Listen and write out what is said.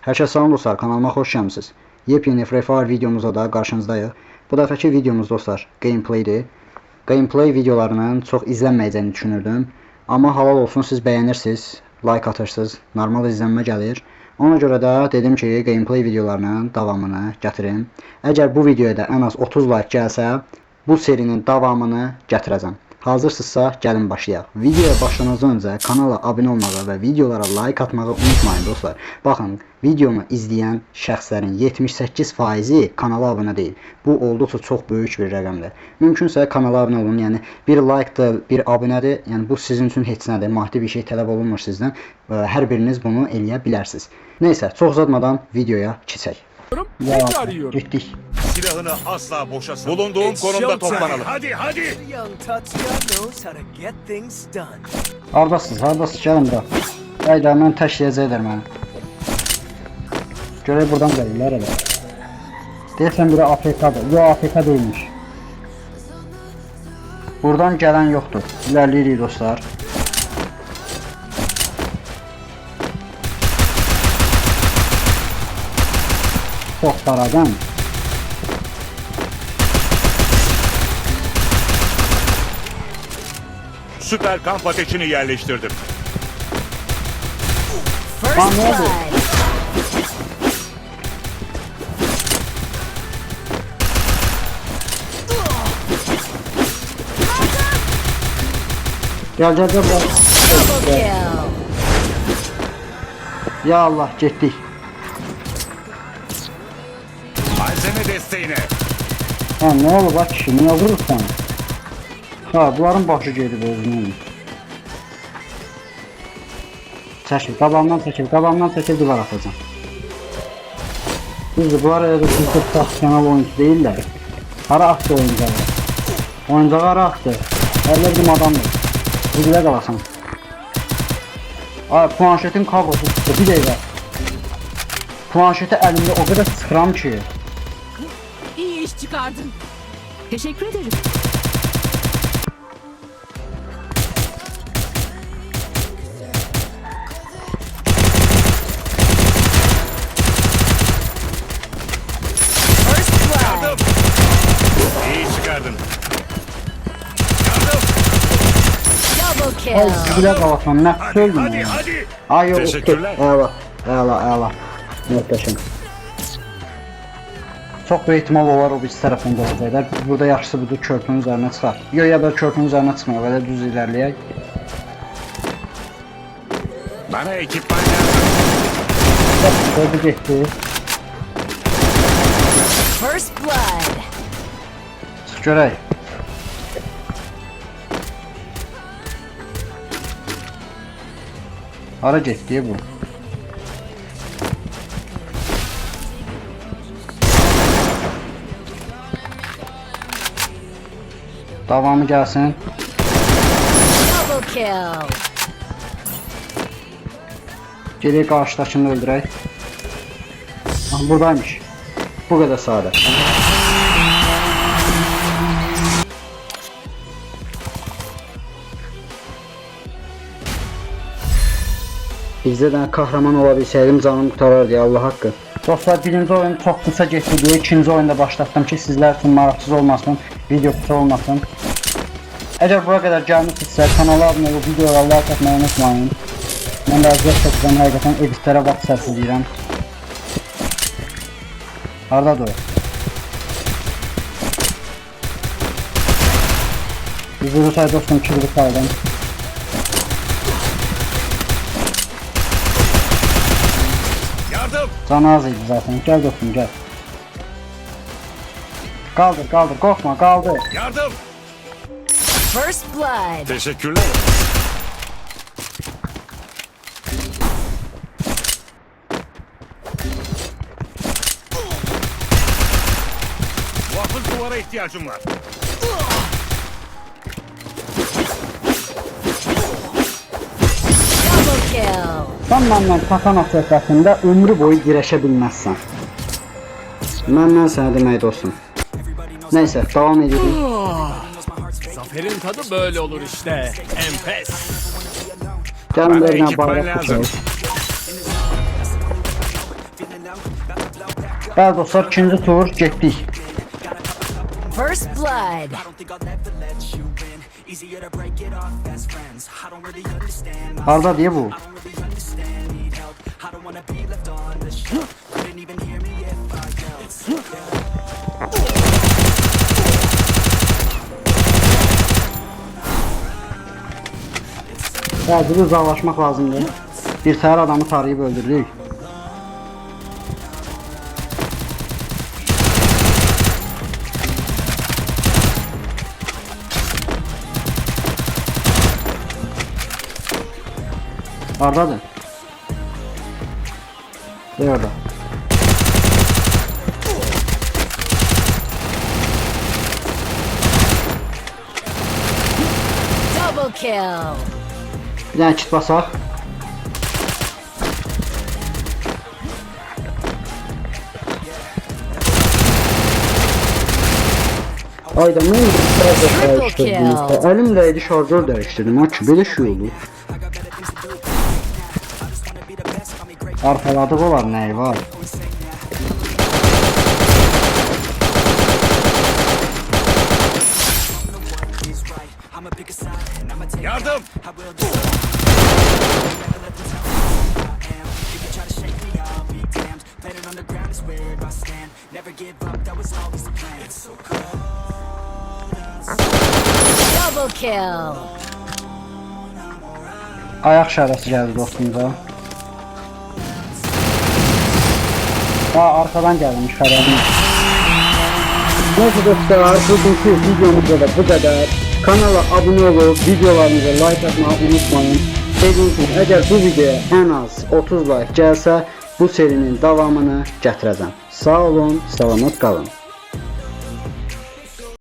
Herkese salam dostlar, kanalıma hoş gəlmisiniz. Yepyeni Free Fire videomuzda da qarşınızdayıq. Bu dəfəki videomuz dostlar gameplay'dir. Gameplay videolarının çox izlənməyəcəyini düşünürdüm. Amma halal olsun, siz bəyənirsiniz, like atırsınız, normal izlənmə gəlir. Ona görə də dedim ki, gameplay videolarının davamını gətirim. Əgər bu videoya da ən az 30 like gəlsə, bu serinin davamını gətirəcəm. Hazırsınızsa gəlin başlayaq. Videoya başlamazdan öncə kanala abunə olmağı və videolara like atmağı unutmayın dostlar. Baxın, videomu izləyən şəxslərin 78%-i kanala abunə deyil. Bu olduqca çox böyük bir rəqəmdir. Mümkünsə kanala abunə olun. Yəni bir like-dır, bir abunədir. Yəni bu sizin üçün heç nədir. Maddi bir şey tələb olunmur sizdən. Hər biriniz bunu eləyə bilərsiniz. Nəysə, çox uzatmadan videoya keçək. Tekrar yiyorum. Getdik. Silahını asla boşa sıkma. Bulunduğum konumda toplanalım. Hadi hadi. Young Tatsuya knows how to get things done. Hardasınız, hardasınız, gəlin bura. Hayda, mən təşləyəcəklər məni. Görək buradan gəlirlər elə. Deyəsən bura AFK-dır. Yox, AFK deyilmiş. Buradan gələn yoxdur. İlərləyirik dostlar. Çox daradan. Süper kamp ateşini yerleştirdim. Lan ne oldu? Gel gel gel. Ya Allah, getdik. Malzeme desteğine. Ha, ne oldu bak kişi, niye vurursan? Ha, bunların başı gedib özünün. Çəkil, qabağımdan çəkil, divar atacağım. Düzdür, bunlar elə bir profesional oyuncu deyirlər. Hara axdı oyuncağı? Oyuncağı hara axdı? Əllər bizim adamdır. Bizlə qalasan. Ay, planşetin kablosu çıxdı, bir dəqiqə. Planşeti əlimdə o qədər sıxıram ki. İyi iş çıkardın. Teşekkür ederim. Yardım. İyi çıkardın. Yardım. Double Ay, kill. bizlə qalasan, nə sözdün? Hadi hadi. Ay, yok, Teşekkürler. Əla. Möhtəşəm. Çox böyük ehtimal olar o biz tərəfdən gələcəklər. Biz burada yaxşısı budur, körpünün üzərinə çıxar. Yox, ya da körpünün üzərinə çıxmayaq, elə düz ilərləyək. Bana ekipman lazım. Gördü getdi. First blood. Çıx görək. Hara getdi bu? Davamı gəlsin. Double kill. Gedək qarşıdakını öldürək. Ah, buradaymış. Bu qədər sadə. Bizdə də kahraman ola bilsəydim canım qurtarardı ya, Allah haqqı. Dostlar, birinci oyun çox qısa getdi deyə ikinci oyunda başlatdım ki, sizlər üçün maraqsız olmasın, video qısa olmasın. Əgər bura qədər gəlmişsinizsə, kanala abunə olub, videolara like atmayı unutmayın. Mən də əziyyət çəkirəm, həqiqətən editlərə vaxt sərf edirəm. Hardadır o? Biz vurursay dostum, 2 vurursaydım. Yardım. Canı az idi zaten, gəl dostum, gəl. Qaldır, qorxma, qaldır. Yardım. First blood. Teşekkürler. Muhafız duvara ihtiyacım var. Double kill. Sən məndən Tatana söhbətində ömrü boyu girəşə bilməzsən. Məndən sənə demək dostum. Nəysə, davam edirik. Zaferin tadı böyle olur işte. Enfes. Gəlin Bana verin ekipman bayrak lazım. tutayım. Bəli dostlar, ikinci tur getdik. First blood. Harda diye bu? Təcili uzaqlaşmaq lazımdır. Bir təhər adamı tarayıb öldürdük. Hardadır? Ne orada? Double kill. Bir dənə kit basaq. Ayda mən əlimlə idi şarjör dəyişdirdim. Ha ki, belə şey olur. Arxaladığı var, nəyi var? Yardım! Double kill. Ayaq şərəsi gəldi dostumuza. Arkadan gəlmiş xərəbim. Neyse dostlar, bugünkü videomuzda da bu qədər. Kanala abunə olub, videolarımıza like atmayı unutmayın. Dediyim kimi, əgər bu videoya ən az 30 like gəlsə, bu serinin davamını gətirəcəm. Sağ olun, salamat qalın.